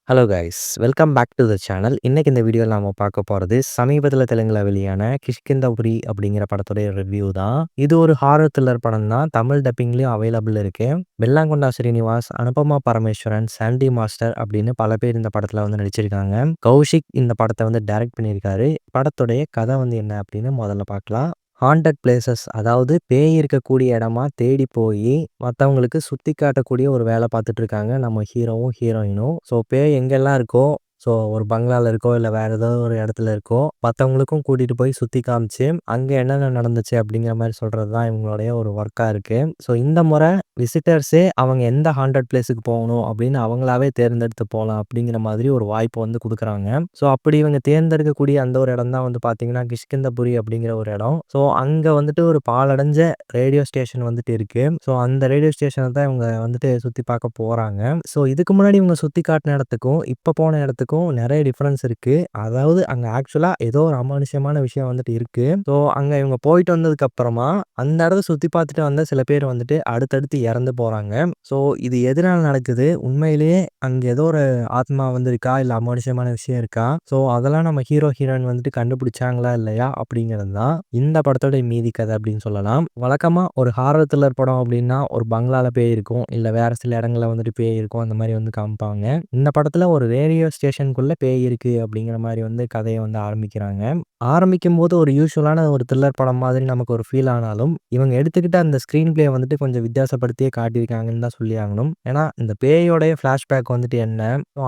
Hello guys, welcome back to the channel. இன்னைக்கு இந்த வீடியோல நாம பார்க்க போறது சமீபத்தில தெலுங்குல வெளியான கிஷ்கிந்தபுரி அப்படிங்கிற படத்துடைய ரிவ்யூ தான். இது ஒரு ஹாரர் த்ரில்லர் படம் தான். தமிழ் டப்பிங்லயும் அவைலபிள் இருக்கு. பெல்லாங்கொண்டா ஸ்ரீனிவாஸ், அனுபமா பரமேஸ்வரன், சாண்டி மாஸ்டர் அப்படின்னு பல பேர் இந்த படத்துல நடிச்சிருக்காங்க. கௌஷிக் இந்த படத்தை டைரக்ட் பண்ணியிருக்காரு. படத்துடைய கதை என்ன அப்படின்னு முதல்ல பார்க்கலாம். ஹாண்டட் பிளேசஸ், அதாவது பேய் இருக்கக்கூடிய இடமா தேடி போய் மற்றவங்களுக்கு சுற்றி காட்டக்கூடிய ஒரு வேலை பார்த்துட்டு இருக்காங்க நம்ம ஹீரோவும் ஹீரோயினும். ஸோ பேய் எங்கெல்லாம் இருக்கோ, ஸோ ஒரு பங்களாவில் இருக்கோ இல்லை வேறு ஏதோ ஒரு இடத்துல இருக்கோ, மற்றவங்களுக்கும் கூட்டிகிட்டு போய் சுற்றி காமிச்சு அங்கே என்னென்ன நடந்துச்சு அப்படிங்கிற மாதிரி சொல்கிறது தான் இவங்களுடைய ஒரு ஒர்க்காக இருக்குது. ஸோ இந்த முறை விசிட்டர்ஸே அவங்க எந்த ஹாண்டட் பிளேஸுக்கு போகணும் அப்படின்னு அவங்களாவே தேர்ந்தெடுத்து போகலாம் அப்படிங்கிற மாதிரி ஒரு வாய்ப்பு கொடுக்குறாங்க. ஸோ அப்படி இவங்க தேர்ந்தெடுக்கக்கூடிய அந்த ஒரு இடம் தான் பார்த்தீங்கன்னா கிஷ்கிந்தபுரி அப்படிங்கிற ஒரு இடம். ஸோ அங்கே ஒரு பாழடைஞ்ச ரேடியோ ஸ்டேஷன் இருக்கு. ஸோ அந்த ரேடியோ ஸ்டேஷனை தான் இவங்க சுற்றி பார்க்க போகிறாங்க. ஸோ இதுக்கு முன்னாடி இவங்க சுற்றி காட்டின இடத்துக்கும் இப்போ போன இடத்துக்கும் நிறைய டிஃப்ரென்ஸ் இருக்கு. அதாவது அங்கே ஆக்சுவலாக ஏதோ ஒரு அமானுஷ்யமான விஷயம் இருக்கு. ஸோ அங்கே இவங்க போயிட்டு வந்ததுக்கு அப்புறமா அந்த இடத்த சுற்றி பார்த்துட்டு வந்த சில பேர் அடுத்தடுத்து இறந்து போகிறாங்க. ஸோ இது எதனால நடக்குது, உண்மையிலேயே அங்கே ஏதோ ஒரு ஆத்மா இருக்கா இல்லை அமானுஷ்யமான விஷயம் இருக்கா, ஸோ அதெல்லாம் நம்ம ஹீரோ ஹீரோயின் கண்டுபிடிச்சாங்களா இல்லையா அப்படிங்கிறது தான் இந்த படத்தோட மீதி கதை அப்படின்னு சொல்லலாம். வழக்கமாக ஒரு ஹாரர் த்ரில்லர் படம் அப்படின்னா ஒரு பங்களால பேய் இருக்கும், இல்லை வேற சில இடங்கள்ல பேய் இருக்கும், அந்த மாதிரி காமிப்பாங்க. இந்த படத்தில் ஒரு ரேடியோ ஸ்டேஷனுக்குள்ளே பேய் இருக்குது அப்படிங்கிற மாதிரி கதையை ஆரம்பிக்கிறாங்க. ஆரம்பிக்கும் போது ஒரு யூஸ்வலான ஒரு த்ரில்லர் படம் மாதிரி நமக்கு ஒரு ஃபீல் ஆனாலும் இவங்க எடுத்துக்கிட்ட அந்த ஸ்க்ரீன் பிளே கொஞ்சம் வித்தியாசப்படுத்தியே காட்டியிருக்காங்கன்னு தான் சொல்லி ஆகணும். ஏன்னா இந்த பேயோடைய ஃப்ளாஷ்பேக் என்ன,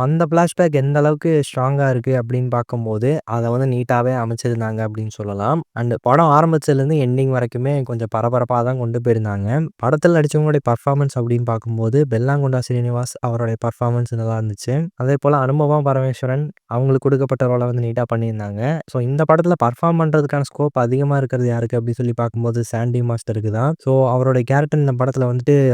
அந்த ஃப்ளாஷ்பேக் எந்த அளவுக்கு ஸ்ட்ராங்காக இருக்குது அப்படின்னு பார்க்கும்போது அதை நீட்டாகவே அமைச்சிருந்தாங்க அப்படின்னு சொல்லலாம். அண்ட் படம் ஆரம்பிச்சதுலேருந்து எண்டிங் வரைக்குமே கொஞ்சம் பரபரப்பாக தான் கொண்டு போயிருந்தாங்க. படத்தில் நடித்தவங்களுடைய பர்ஃபார்மன்ஸ் அப்படின்னு பார்க்கும்போது பெல்லாங்கொண்டா ஸ்ரீனிவாஸ் அவருடைய பர்ஃபார்மன்ஸ் நல்லா இருந்துச்சு. அதே போல் அனுபமா பரமேஸ்வரன் அவங்களுக்கு கொடுக்கப்பட்ட ரோலை நீட்டாக பண்ணியிருந்தாங்க. ஸோ இந்த படத்தில் பர்ஃபார்ம் பண்ணுறதுக்கான ஸ்கோப் அதிகமாக இருக்கிறது யாருக்கு அப்படின்னு சொல்லி பார்க்கும்போது சாண்டி மாஸ்டருக்கு தான். ஸோ அவருடைய கேரக்டர் இந்த படத்தில்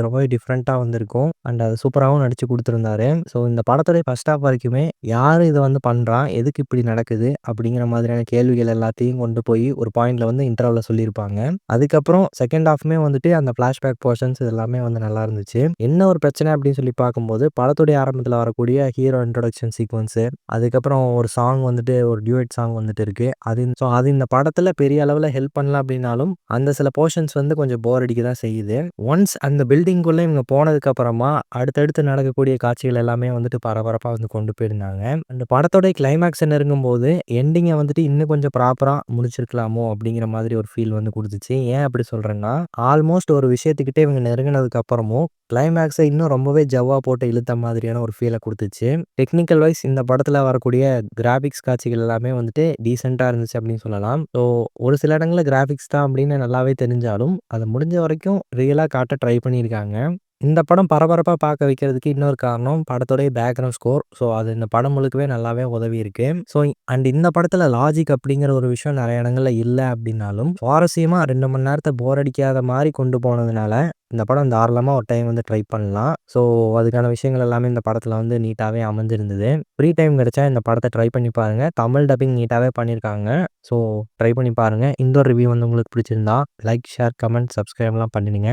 ரொம்பவே டிஃப்ரெண்ட்டாக வந்திருக்கும். அண்ட் அது சூப்பராகவும் நடிச்சு கொடுத்துருந்தாரு. ஸோ இந்த படத்துடைய ஃபர்ஸ்ட் ஹாஃப் வரைக்குமே யார் இதை பண்ணுறான், எதுக்கு இப்படி நடக்குது அப்படிங்கிற மாதிரியான கேள்விகள் எல்லாத்தையும் கொண்டு போய் ஒரு பாயிண்ட்ல இன்டர்வல்ல சொல்லியிருப்பாங்க. அதுக்கப்புறம் செகண்ட் ஹாஃப்மே அந்த ஃப்ளாஷ்பேக் போர்ஷன்ஸ் இது எல்லாமே நல்லா இருந்துச்சு. என்ன ஒரு பிரச்சனை அப்படின்னு சொல்லி பார்க்கும்போது படத்துடைய ஆரம்பத்தில் வரக்கூடிய ஹீரோ இன்ட்ரோடக்ஷன் சீக்வன்ஸு, அதுக்கப்புறம் ஒரு சாங் ஒரு டியூட் சாங் இருக்கு. அது இந்த படத்தில் பெரிய அளவில் ஹெல்ப் பண்ணல அப்படின்னாலும் அந்த சில போர்ஷன்ஸ் கொஞ்சம் போர் அடிக்க தான் செய்யுது. ஒன்ஸ் அந்த பில்டிங்குள்ளே இவங்க போனதுக்கு அப்புறமா அடுத்தடுத்து நடக்கக்கூடிய காட்சிகள் எல்லாமே பரபரப்பாக கொண்டு போயிருந்தாங்க. அந்த படத்தோடைய கிளைமேக்ஸ் நெருங்கும் போது எண்டிங்கை இன்னும் கொஞ்சம் ப்ராப்பராக முடிச்சிருக்கலாமோ அப்படிங்கிற மாதிரி ஒரு ஃபீல் கொடுத்துச்சு. ஏன் அப்படி சொல்கிறேன்னா, ஆல்மோஸ்ட் ஒரு விஷயத்துக்கிட்டே இவங்க நெருங்கினதுக்கு அப்புறமும் கிளைமேக்ஸை இன்னும் ரொம்பவே ஜவ்வா போட்டு இழுத்த மாதிரியான ஒரு ஃபீலை கொடுத்துச்சு. டெக்னிக்கல் வைஸ் இந்த படத்தில் வரக்கூடிய கிராஃபிக்ஸ் காட்சிகள் எல்லாமே டீசெண்டாக இருந்துச்சு அப்படின்னு சொல்லலாம். ஸோ ஒரு சில இடங்களில் கிராஃபிக்ஸ் தான் அப்படின்னு நல்லாவே தெரிஞ்சாலும் அதை முடிஞ்ச வரைக்கும் ரியலாக காட்ட ட்ரை பண்ணியிருக்காங்க. இந்த படம் பரபரப்பாக பார்க்க வைக்கிறதுக்கு இன்னொரு காரணம் படத்தோடைய பேக்ரவுண்ட் ஸ்கோர். ஸோ அது இந்த படம் முழுக்கவே நல்லாவே உதவி இருக்கு. ஸோ அண்ட் இந்த படத்தில் லாஜிக் அப்படிங்கிற ஒரு விஷயம் நிறைய இடங்களில் இல்லை அப்படின்னாலும் சுவாரஸ்யமாக 2 மணி நேரத்தை போர் அடிக்காத மாதிரி கொண்டு போனதுனால இந்த படம் தாராளமாக ஒரு டைம் ட்ரை பண்ணலாம். ஸோ அதுக்கான விஷயங்கள் எல்லாமே இந்த படத்தில் நீட்டாகவே அமைஞ்சிருந்தது. ஃப்ரீ டைம் கிடைச்சா இந்த படத்தை ட்ரை பண்ணி பாருங்கள். தமிழ் டப்பிங் நீட்டாகவே பண்ணியிருக்காங்க. ஸோ ட்ரை பண்ணி பாருங்கள். இந்த ஒரு ரிவ்யூ உங்களுக்கு பிடிச்சிருந்தா லைக், ஷேர், கமெண்ட், சப்ஸ்கிரைப்லாம் பண்ணிடுங்க.